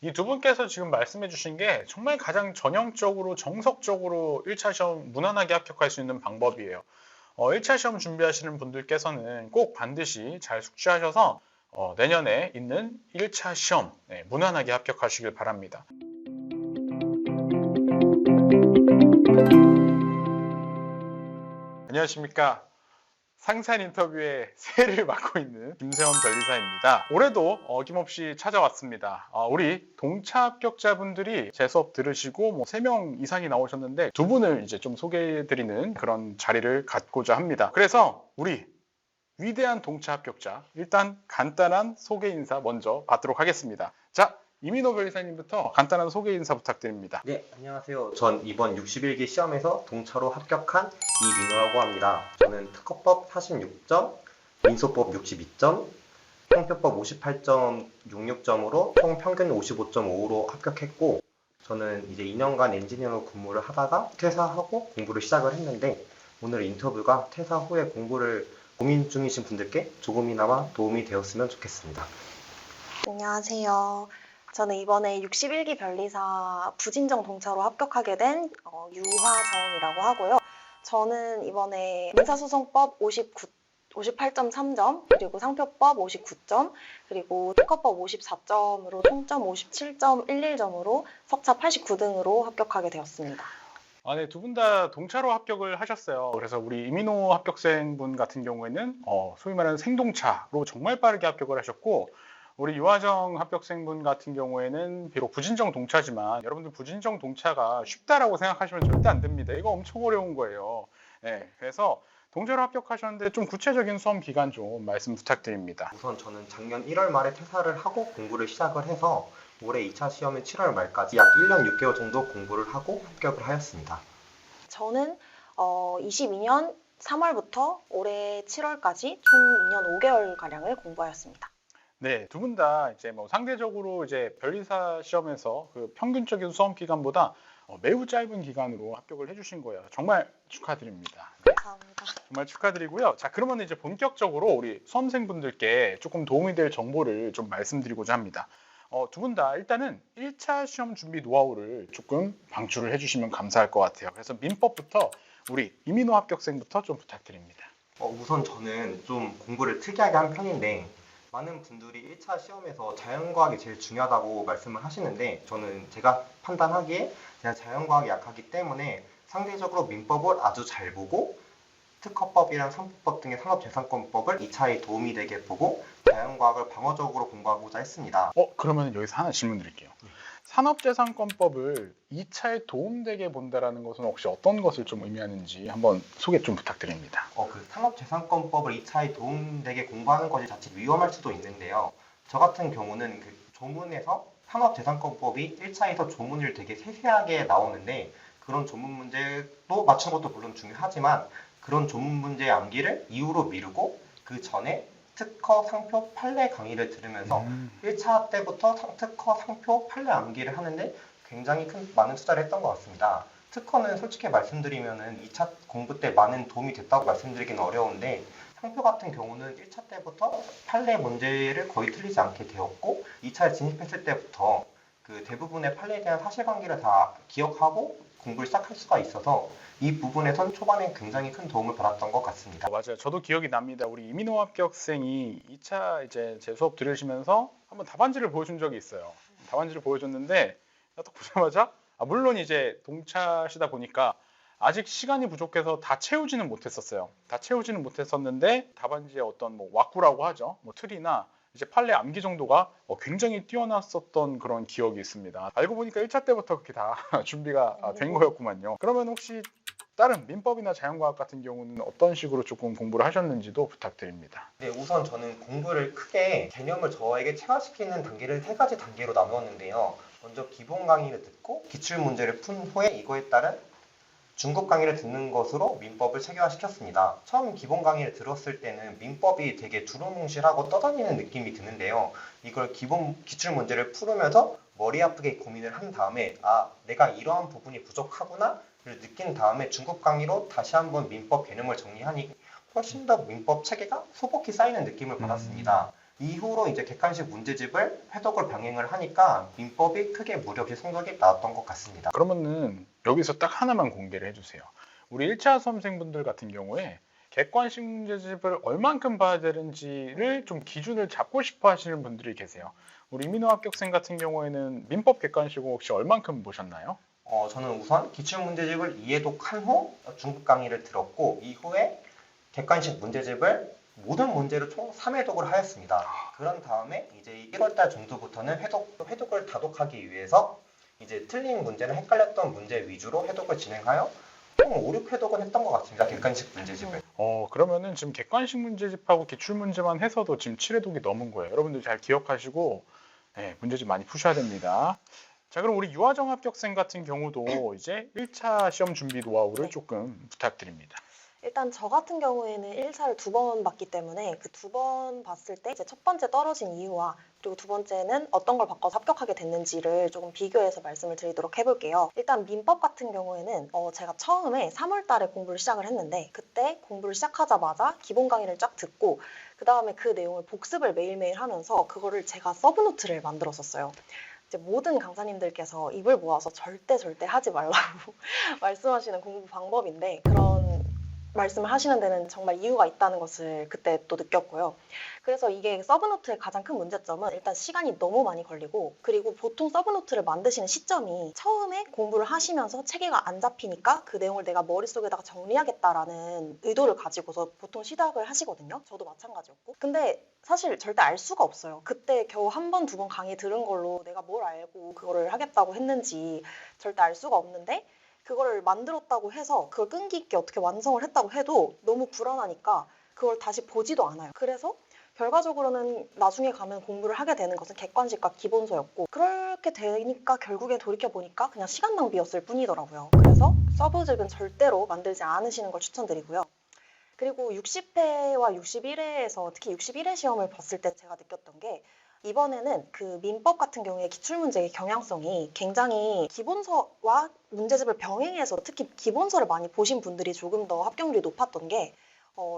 이 두 분께서 지금 말씀해 주신 게 정말 가장 전형적으로 정석적으로 1차 시험 무난하게 합격할 수 있는 방법이에요. 1차 시험 준비하시는 분들께서는 꼭 반드시 잘 숙지하셔서 내년에 있는 1차 시험 무난하게 합격하시길 바랍니다. 안녕하십니까. 상세한 인터뷰에 새해를 맡고 있는 김세원 변리사입니다. 올해도 어김없이 찾아왔습니다. 우리 동차 합격자분들이 제 수업 들으시고 3명 이상이 나오셨는데 두 분을 이제 좀 소개해드리는 그런 자리를 갖고자 합니다. 그래서 우리 위대한 동차 합격자, 일단 간단한 소개 인사 먼저 받도록 하겠습니다. 자, 이민호 변리사님부터 간단한 소개 인사 부탁드립니다. 네, 안녕하세요. 전 이번 61기 시험에서 동차로 합격한 이민호라고 합니다. 저는 특허법 46점, 민소법 62점, 형표법 58.66점으로 총 평균 55.5로 합격했고, 저는 이제 2년간 엔지니어로 근무를 하다가 퇴사하고 공부를 시작을 했는데, 오늘 인터뷰가 퇴사 후에 공부를 고민 중이신 분들께 조금이나마 도움이 되었으면 좋겠습니다. 안녕하세요. 저는 이번에 61기 변리사 부진정 동차로 합격하게 된 유화정이라고 하고요. 저는 이번에 민사소송법 58.3점, 그리고 상표법 59점, 그리고 특허법 54점으로 총점 57.11점으로 석차 89등으로 합격하게 되었습니다. 네, 두 분 다 동차로 합격을 하셨어요. 그래서 우리 이민호 합격생분 같은 경우에는 소위 말하는 생동차로 정말 빠르게 합격을 하셨고, 우리 유하정 합격생분 같은 경우에는 비록 부진정 동차지만 여러분들 부진정 동차가 쉽다라고 생각하시면 절대 안 됩니다. 이거 엄청 어려운 거예요. 네, 그래서 동차로 합격하셨는데 좀 구체적인 수험 기간 좀 말씀 부탁드립니다. 우선 저는 작년 1월 말에 퇴사를 하고 공부를 시작을 해서 올해 2차 시험은 7월 말까지 약 1년 6개월 정도 공부를 하고 합격을 하였습니다. 저는 22년 3월부터 올해 7월까지 총 2년 5개월가량을 공부하였습니다. 네, 두 분 다 이제 상대적으로 이제 변리사 시험에서 그 평균적인 수험 기간보다 매우 짧은 기간으로 합격을 해주신 거예요. 정말 축하드립니다. 감사합니다. 정말 축하드리고요. 자, 그러면 이제 본격적으로 우리 수험생분들께 조금 도움이 될 정보를 좀 말씀드리고자 합니다. 두 분 다 일단은 1차 시험 준비 노하우를 조금 방출을 해주시면 감사할 것 같아요. 그래서 민법부터 우리 이민호 합격생부터 좀 부탁드립니다. 우선 저는 좀 공부를 특이하게 한 편인데 많은 분들이 1차 시험에서 자연과학이 제일 중요하다고 말씀을 하시는데 저는 제가 판단하기에 제가 자연과학이 약하기 때문에 상대적으로 민법을 아주 잘 보고 특허법이랑 상표법 등의 산업재산권법을 2차에 도움이 되게 보고 자연과학을 방어적으로 공부하고자 했습니다. 그러면 여기서 하나 질문 드릴게요. 산업재산권법을 2차에 도움되게 본다라는 것은 혹시 어떤 것을 좀 의미하는지 한번 소개 좀 부탁드립니다. 그 산업재산권법을 2차에 도움되게 공부하는 것이 자칫 위험할 수도 있는데요. 저 같은 경우는 그 조문에서 산업재산권법이 1차에서 조문을 되게 세세하게 나오는데 그런 조문 문제도 맞춘 것도 물론 중요하지만 그런 조문 문제의 암기를 이후로 미루고 그 전에 특허, 상표, 판례 강의를 들으면서 1차 때부터 특허, 상표, 판례 암기를 하는데 굉장히 많은 투자를 했던 것 같습니다. 특허는 솔직히 말씀드리면은 2차 공부 때 많은 도움이 됐다고 말씀드리기는 어려운데 상표 같은 경우는 1차 때부터 판례 문제를 거의 틀리지 않게 되었고 2차에 진입했을 때부터 그 대부분의 판례에 대한 사실관계를 다 기억하고 공부를 시작할 수가 있어서 이 부분에선 초반에 굉장히 큰 도움을 받았던 것 같습니다. 맞아요. 저도 기억이 납니다. 우리 이민호 합격생이 2차 이제 제 수업 들으시면서 한번 답안지를 보여준 적이 있어요. 답안지를 보여줬는데 딱 보자마자 물론 이제 동차시다 보니까 아직 시간이 부족해서 다 채우지는 못했었어요. 다 채우지는 못했었는데 답안지에 어떤 왁구라고 하죠. 틀이나 이제 판례 암기 정도가 굉장히 뛰어났었던 그런 기억이 있습니다. 알고 보니까 1차 때부터 그렇게 다 준비가 된 거였구만요. 그러면 혹시 다른 민법이나 자연과학 같은 경우는 어떤 식으로 조금 공부를 하셨는지도 부탁드립니다. 네, 우선 저는 공부를 크게 개념을 저에게 체화시키는 단계를 3가지 단계로 나누었는데요. 먼저 기본 강의를 듣고 기출 문제를 푼 후에 이거에 따른 중급 강의를 듣는 것으로 민법을 체계화시켰습니다. 처음 기본 강의를 들었을 때는 민법이 되게 두루뭉실하고 떠다니는 느낌이 드는데요. 이걸 기출 문제를 풀으면서 머리 아프게 고민을 한 다음에 내가 이러한 부분이 부족하구나 를 느낀 다음에 중급 강의로 다시 한번 민법 개념을 정리하니 훨씬 더 민법 체계가 소복히 쌓이는 느낌을 받았습니다. 이후로 이제 객관식 문제집을 회독을 병행을 하니까 민법이 크게 무리 없이 성적이 나왔던 것 같습니다. 그러면은 여기서 딱 하나만 공개를 해주세요. 우리 1차 수험생분들 같은 경우에 객관식 문제집을 얼만큼 봐야 되는지를 좀 기준을 잡고 싶어 하시는 분들이 계세요. 우리 이민호 합격생 같은 경우에는 민법 객관식은 혹시 얼만큼 보셨나요? 저는 우선 기출문제집을 2회독한 후 중급 강의를 들었고 이후에 객관식 문제집을 모든 문제를 총 3회독을 하였습니다. 그런 다음에 이제 1월달 정도부터는 회독을 다독하기 위해서 이제 틀린 문제나 헷갈렸던 문제 위주로 회독을 진행하여 총 5, 6회독은 했던 것 같습니다. 객관식 문제집을. 그러면은 지금 객관식 문제집하고 기출 문제만 해서도 지금 7회독이 넘은 거예요. 여러분들 잘 기억하시고 문제집 많이 푸셔야 됩니다. 자, 그럼 우리 유아정 합격생 같은 경우도 이제 1차 시험 준비 노하우를 조금 부탁드립니다. 일단 저 같은 경우에는 1차를 2번 봤기 때문에 그 2번 봤을 때 이제 첫 번째 떨어진 이유와 그리고 두 번째는 어떤 걸 바꿔서 합격하게 됐는지를 조금 비교해서 말씀을 드리도록 해볼게요. 일단 민법 같은 경우에는 제가 처음에 3월 달에 공부를 시작을 했는데 그때 공부를 시작하자마자 기본 강의를 쫙 듣고 그 다음에 그 내용을 복습을 매일매일 하면서 그거를 제가 서브노트를 만들었었어요. 이제 모든 강사님들께서 입을 모아서 절대 하지 말라고 말씀하시는 공부 방법인데 그런 말씀을 하시는 데는 정말 이유가 있다는 것을 그때 또 느꼈고요. 그래서 이게 서브노트의 가장 큰 문제점은 일단 시간이 너무 많이 걸리고 그리고 보통 서브노트를 만드시는 시점이 처음에 공부를 하시면서 체계가 안 잡히니까 그 내용을 내가 머릿속에다가 정리하겠다라는 의도를 가지고서 보통 시작을 하시거든요. 저도 마찬가지였고. 근데 사실 절대 알 수가 없어요. 그때 겨우 한 번, 두 번 강의 들은 걸로 내가 뭘 알고 그거를 하겠다고 했는지 절대 알 수가 없는데 그거를 만들었다고 해서 그걸 끈기 있게 어떻게 완성을 했다고 해도 너무 불안하니까 그걸 다시 보지도 않아요. 그래서 결과적으로는 나중에 가면 공부를 하게 되는 것은 객관식과 기본서였고 그렇게 되니까 결국에 돌이켜보니까 그냥 시간 낭비였을 뿐이더라고요. 그래서 서브집은 절대로 만들지 않으시는 걸 추천드리고요. 그리고 60회와 61회에서 특히 61회 시험을 봤을 때 제가 느꼈던 게 이번에는 그 민법 같은 경우에 기출문제의 경향성이 굉장히 기본서와 문제집을 병행해서 특히 기본서를 많이 보신 분들이 조금 더 합격률이 높았던 게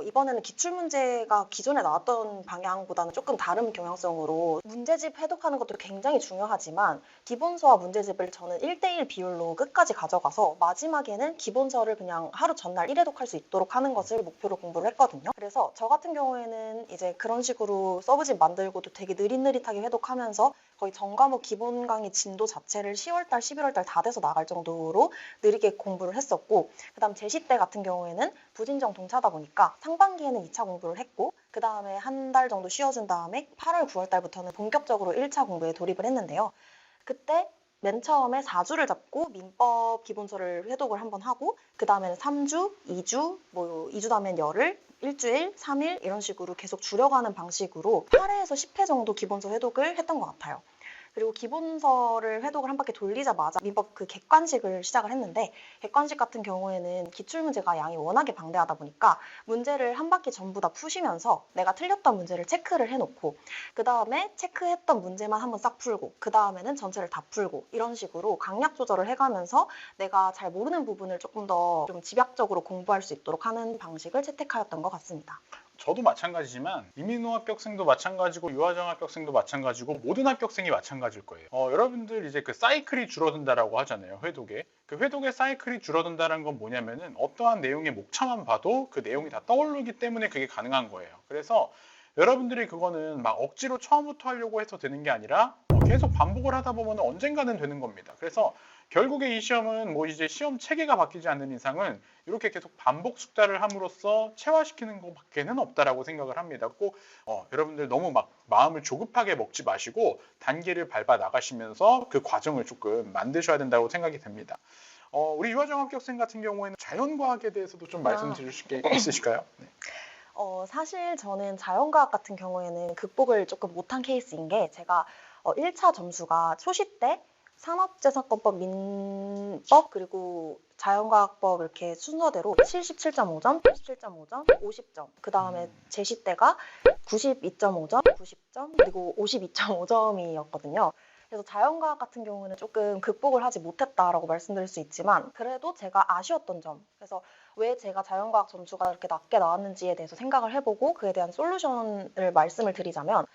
이번에는 기출문제가 기존에 나왔던 방향보다는 조금 다른 경향성으로 문제집 해독하는 것도 굉장히 중요하지만 기본서와 문제집을 저는 1대1 비율로 끝까지 가져가서 마지막에는 기본서를 그냥 하루 전날 1회독할 수 있도록 하는 것을 목표로 공부를 했거든요. 그래서 저 같은 경우에는 이제 그런 식으로 서브집 만들고도 되게 느릿느릿하게 회독하면서 거의 전과목 기본 강의 진도 자체를 10월달, 11월달 다 돼서 나갈 정도로 느리게 공부를 했었고 그다음 제시 때 같은 경우에는 부진정 동차다 보니까 상반기에는 2차 공부를 했고 그 다음에 한 달 정도 쉬어준 다음에 8월, 9월 달부터는 본격적으로 1차 공부에 돌입을 했는데요. 그때 맨 처음에 4주를 잡고 민법 기본서를 회독을 한번 하고 그 다음에는 3주, 2주, 2주 다음엔 열흘, 일주일, 3일 이런 식으로 계속 줄여가는 방식으로 8회에서 10회 정도 기본서 회독을 했던 것 같아요. 그리고 기본서를 회독을 한 바퀴 돌리자마자 민법 그 객관식을 시작을 했는데 객관식 같은 경우에는 기출문제가 양이 워낙에 방대하다 보니까 문제를 한 바퀴 전부 다 푸시면서 내가 틀렸던 문제를 체크를 해놓고 그 다음에 체크했던 문제만 한번 싹 풀고 그 다음에는 전체를 다 풀고 이런 식으로 강약 조절을 해가면서 내가 잘 모르는 부분을 조금 더 좀 집약적으로 공부할 수 있도록 하는 방식을 채택하였던 것 같습니다. 저도 마찬가지지만 이민호 합격생도 마찬가지고 유아정 합격생도 마찬가지고 모든 합격생이 마찬가지일 거예요. 여러분들 이제 그 사이클이 줄어든다라고 하잖아요. 회독에. 그 회독의 사이클이 줄어든다는 건 뭐냐면은 어떠한 내용의 목차만 봐도 그 내용이 다 떠오르기 때문에 그게 가능한 거예요. 그래서 여러분들이 그거는 막 억지로 처음부터 하려고 해서 되는 게 아니라 계속 반복을 하다 보면 언젠가는 되는 겁니다. 그래서 결국에 이 시험은 뭐 이제 시험 체계가 바뀌지 않는 이상은 이렇게 계속 반복 숙달을 함으로써 체화시키는 것밖에는 없다라고 생각을 합니다. 꼭 여러분들 너무 막 마음을 조급하게 먹지 마시고 단계를 밟아 나가시면서 그 과정을 조금 만드셔야 된다고 생각이 됩니다. 우리 유아정 합격생 같은 경우에는 자연과학에 대해서도 좀 말씀드릴 게 있으실까요? 네. 사실 저는 자연과학 같은 경우에는 극복을 조금 못한 케이스인 게 제가 1차 점수가 초시 때 산업재산권법, 민법, 그리고 자연과학법 이렇게 순서대로 77.5점, 87.5점, 50점, 그 다음에 제시 때가 92.5점, 90점, 그리고 52.5점이었거든요. 그래서 자연과학 같은 경우는 조금 극복을 하지 못했다라고 말씀드릴 수 있지만 그래도 제가 아쉬웠던 점, 그래서 왜 제가 자연과학 점수가 이렇게 낮게 나왔는지에 대해서 생각을 해보고 그에 대한 솔루션을 말씀을 드리자면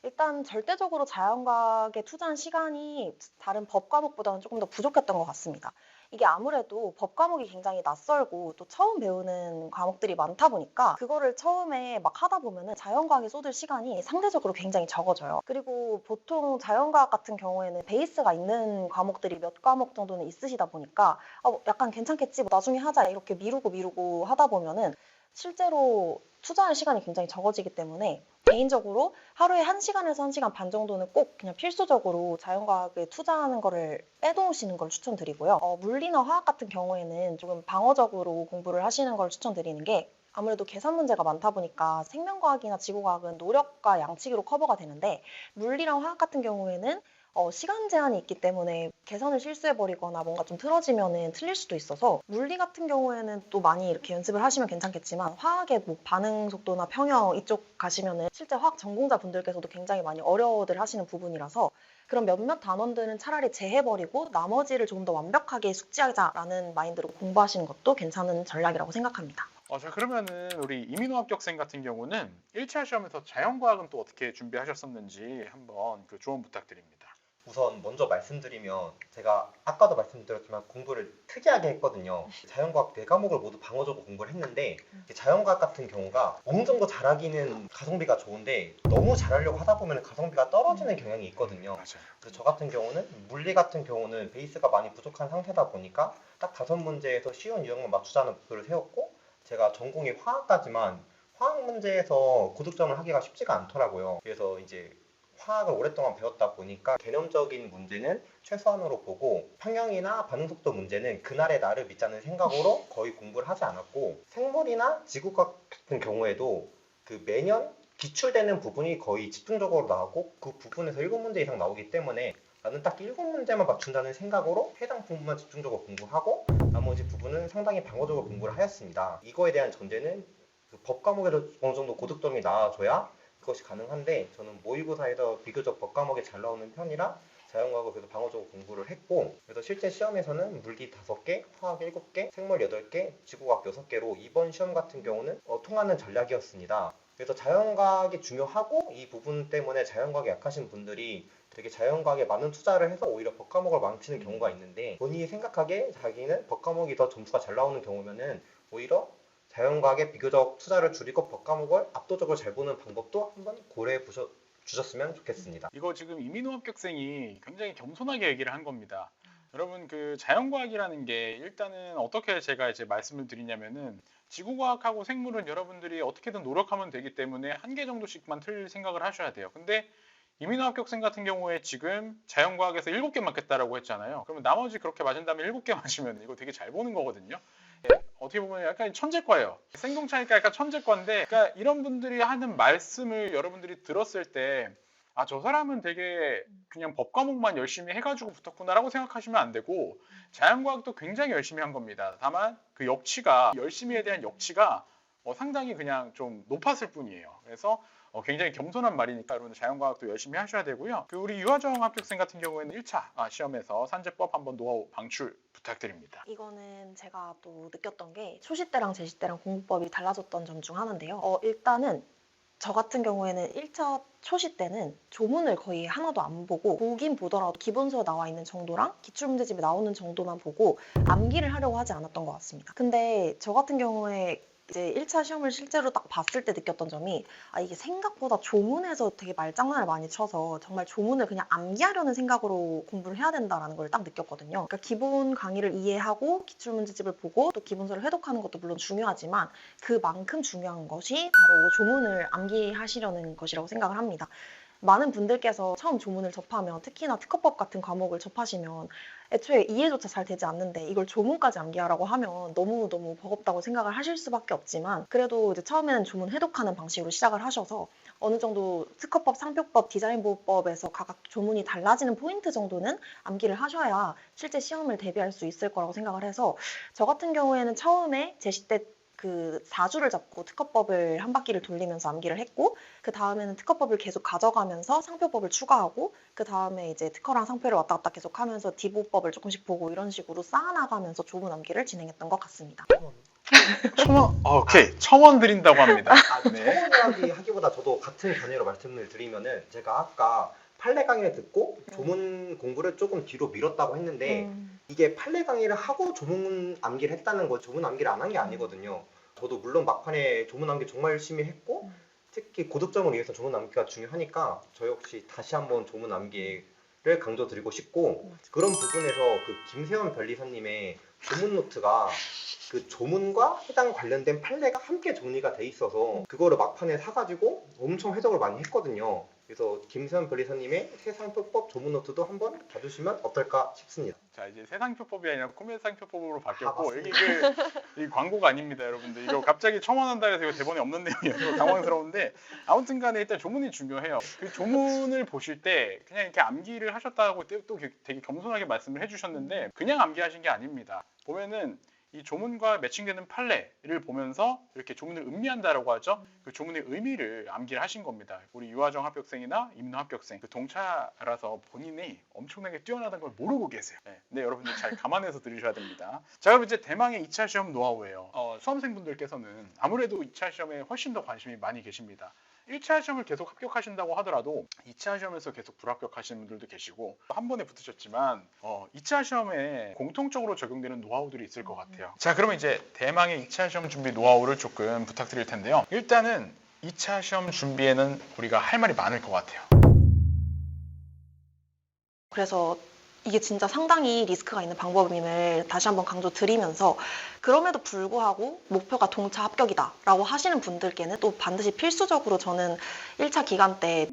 일단 절대적으로 자연과학에 투자한 시간이 다른 법 과목보다는 조금 더 부족했던 것 같습니다. 이게 아무래도 법 과목이 굉장히 낯설고 또 처음 배우는 과목들이 많다 보니까 그거를 처음에 막 하다 보면은 자연과학에 쏟을 시간이 상대적으로 굉장히 적어져요. 그리고 보통 자연과학 같은 경우에는 베이스가 있는 과목들이 몇 과목 정도는 있으시다 보니까 약간 괜찮겠지, 뭐 나중에 하자 이렇게 미루고 하다 보면은 실제로 투자할 시간이 굉장히 적어지기 때문에 개인적으로 하루에 1시간에서 1시간 반 정도는 꼭 그냥 필수적으로 자연과학에 투자하는 거를 빼놓으시는 걸 추천드리고요. 물리나 화학 같은 경우에는 조금 방어적으로 공부를 하시는 걸 추천드리는 게 아무래도 계산 문제가 많다 보니까 생명과학이나 지구과학은 노력과 양치기로 커버가 되는데 물리랑 화학 같은 경우에는 시간 제한이 있기 때문에 계산을 실수해버리거나 뭔가 좀 틀어지면은 틀릴 수도 있어서 물리 같은 경우에는 또 많이 이렇게 연습을 하시면 괜찮겠지만 화학의 뭐 반응 속도나 평형 이쪽 가시면은 실제 화학 전공자 분들께서도 굉장히 많이 어려워들 하시는 부분이라서 그런 몇몇 단원들은 차라리 제해버리고 나머지를 조금 더 완벽하게 숙지하자라는 마인드로 공부하시는 것도 괜찮은 전략이라고 생각합니다. 자, 그러면은 우리 이민호 합격생 같은 경우는 1차 시험에서 자연과학은 또 어떻게 준비하셨었는지 한번 그 조언 부탁드립니다. 우선 먼저 말씀드리면 제가 아까도 말씀드렸지만 공부를 특이하게 했거든요. 자연과학 4과목을 모두 방어적으로 공부를 했는데 자연과학 같은 경우가 어느 정도 잘하기는 가성비가 좋은데 너무 잘하려고 하다 보면 가성비가 떨어지는 경향이 있거든요. 맞아요. 그래서 저 같은 경우는 물리 같은 경우는 베이스가 많이 부족한 상태다 보니까 딱 5문제에서 쉬운 유형만 맞추자는 목표를 세웠고 제가 전공이 화학까지만 화학 문제에서 고득점을 하기가 쉽지가 않더라고요. 그래서 이제 화학을 오랫동안 배웠다 보니까 개념적인 문제는 최소한으로 보고 평형이나 반응속도 문제는 그날의 나를 믿자는 생각으로 거의 공부를 하지 않았고 생물이나 지구과학 같은 경우에도 그 매년 기출되는 부분이 거의 집중적으로 나오고 그 부분에서 7문제 이상 나오기 때문에 나는 딱 7문제만 맞춘다는 생각으로 해당 부분만 집중적으로 공부하고 나머지 부분은 상당히 방어적으로 공부를 하였습니다. 이거에 대한 전제는 그 법 과목에서 어느 정도 고득점이 나와줘야 그것이 가능한데 저는 모의고사에서 비교적 법 과목이 잘 나오는 편이라 자연과학을 그래서 방어적으로 공부를 했고 그래서 실제 시험에서는 물리 5개, 화학 7개, 생물 8개, 지구과학 6개로 이번 시험 같은 경우는 통하는 전략이었습니다. 그래서 자연과학이 중요하고 이 부분 때문에 자연과학에 약하신 분들이 되게 자연과학에 많은 투자를 해서 오히려 법 과목을 망치는 경우가 있는데 본인이 생각하기에 자기는 법 과목이 더 점수가 잘 나오는 경우면은 오히려 자연과학에 비교적 투자를 줄이고 법 과목을 압도적으로 잘 보는 방법도 한번 고려해 주셨으면 좋겠습니다. 이거 지금 이민호 합격생이 굉장히 겸손하게 얘기를 한 겁니다. 여러분 그 자연과학이라는 게 일단은 어떻게 제가 이제 말씀을 드리냐면은 지구과학하고 생물은 여러분들이 어떻게든 노력하면 되기 때문에 한 개 정도씩만 틀릴 생각을 하셔야 돼요. 근데 이민호 합격생 같은 경우에 지금 자연과학에서 7개 맞겠다라고 했잖아요. 그러면 나머지 그렇게 맞은 다음에 7개 맞으면 이거 되게 잘 보는 거거든요. 어떻게 보면 약간 천재과예요. 생동차니까 약간 천재과인데, 그러니까 이런 분들이 하는 말씀을 여러분들이 들었을 때, 아, 저 사람은 되게 그냥 법 과목만 열심히 해가지고 붙었구나라고 생각하시면 안 되고, 자연과학도 굉장히 열심히 한 겁니다. 다만 그 역치가, 열심히에 대한 역치가 상당히 그냥 좀 높았을 뿐이에요. 그래서 굉장히 겸손한 말이니까 여러분들 자연과학도 열심히 하셔야 되고요. 그 우리 유아정 합격생 같은 경우에는 1차 시험에서 산재법 한번 노하우 방출 부탁드립니다. 이거는 제가 또 느꼈던 게 초시 때랑 제시 때랑 공부법이 달라졌던 점 중 하나인데요. 일단은 저 같은 경우에는 1차 초시 때는 조문을 거의 하나도 안 보고 보긴 보더라도 기본서에 나와 있는 정도랑 기출문제집에 나오는 정도만 보고 암기를 하려고 하지 않았던 것 같습니다. 근데 저 같은 경우에 이제 1차 시험을 실제로 딱 봤을 때 느꼈던 점이 이게 생각보다 조문에서 되게 말장난을 많이 쳐서 정말 조문을 그냥 암기하려는 생각으로 공부를 해야 된다는 걸 딱 느꼈거든요. 그러니까 기본 강의를 이해하고 기출문제집을 보고 또 기본서를 회독하는 것도 물론 중요하지만 그만큼 중요한 것이 바로 조문을 암기하시려는 것이라고 생각을 합니다. 많은 분들께서 처음 조문을 접하면 특히나 특허법 같은 과목을 접하시면 애초에 이해조차 잘 되지 않는데 이걸 조문까지 암기하라고 하면 너무너무 버겁다고 생각을 하실 수밖에 없지만 그래도 이제 처음에는 조문 회독하는 방식으로 시작을 하셔서 어느 정도 특허법, 상표법, 디자인보호법에서 각각 조문이 달라지는 포인트 정도는 암기를 하셔야 실제 시험을 대비할 수 있을 거라고 생각을 해서 저 같은 경우에는 처음에 제시 때 그 4주를 잡고 특허법을 한 바퀴를 돌리면서 암기를 했고 그 다음에는 특허법을 계속 가져가면서 상표법을 추가하고 그 다음에 이제 특허랑 상표를 왔다 갔다 계속 하면서 디보법을 조금씩 보고 이런 식으로 쌓아나가면서 조문 암기를 진행했던 것 같습니다. 오케이. 1,000원 드린다고 합니다. 네. 처음 이야기하기보다 저도 같은 견해로 말씀을 드리면은 제가 아까 판례 강의를 듣고 조문 공부를 조금 뒤로 미뤘다고 했는데 이게 판례 강의를 하고 조문 암기를 했다는 거 조문 암기를 안 한 게 아니거든요. 저도 물론 막판에 조문 암기 정말 열심히 했고 특히 고득점을 위해서 조문 암기가 중요하니까 저 역시 다시 한번 조문 암기를 강조드리고 싶고 그런 부분에서 그 김세원 변리사님의 조문 노트가 그 조문과 해당 관련된 판례가 함께 정리가 돼 있어서 그거를 막판에 사가지고 엄청 해석을 많이 했거든요. 그래서 김세현 변리사님의 세상표법 조문 노트도 한번 봐주시면 어떨까 싶습니다. 자, 이제 세상표법이 아니라 코미상표법으로 바뀌었고 맞습니다. 이 광고가 아닙니다, 여러분들. 이거 갑자기 첨언한다 해서 이거 대본에 없는 내용이어서 당황스러운데 아무튼 간에 일단 조문이 중요해요. 그 조문을 보실 때 그냥 이렇게 암기를 하셨다고 또 되게 겸손하게 말씀을 해주셨는데 그냥 암기하신 게 아닙니다. 보면은 이 조문과 매칭되는 판례를 보면서 이렇게 조문을 음미한다라고 하죠. 그 조문의 의미를 암기를 하신 겁니다. 우리 유아정 합격생이나 임노 합격생, 그 동차라서 본인이 엄청나게 뛰어나다는 걸 모르고 계세요. 네, 여러분들 잘 감안해서 들으셔야 됩니다. 자, 그럼 이제 대망의 2차 시험 노하우예요. 수험생분들께서는 아무래도 2차 시험에 훨씬 더 관심이 많이 계십니다. 1차 시험을 계속 합격하신다고 하더라도 2차 시험에서 계속 불합격하시는 분들도 계시고 한 번에 붙으셨지만 2차 시험에 공통적으로 적용되는 노하우들이 있을 것 같아요. 자, 그러면 이제 대망의 2차 시험 준비 노하우를 조금 부탁드릴 텐데요. 일단은 2차 시험 준비에는 우리가 할 말이 많을 것 같아요. 그래서 이게 진짜 상당히 리스크가 있는 방법임을 다시 한번 강조드리면서 그럼에도 불구하고 목표가 동차 합격이다라고 하시는 분들께는 또 반드시 필수적으로 저는 1차 기간 때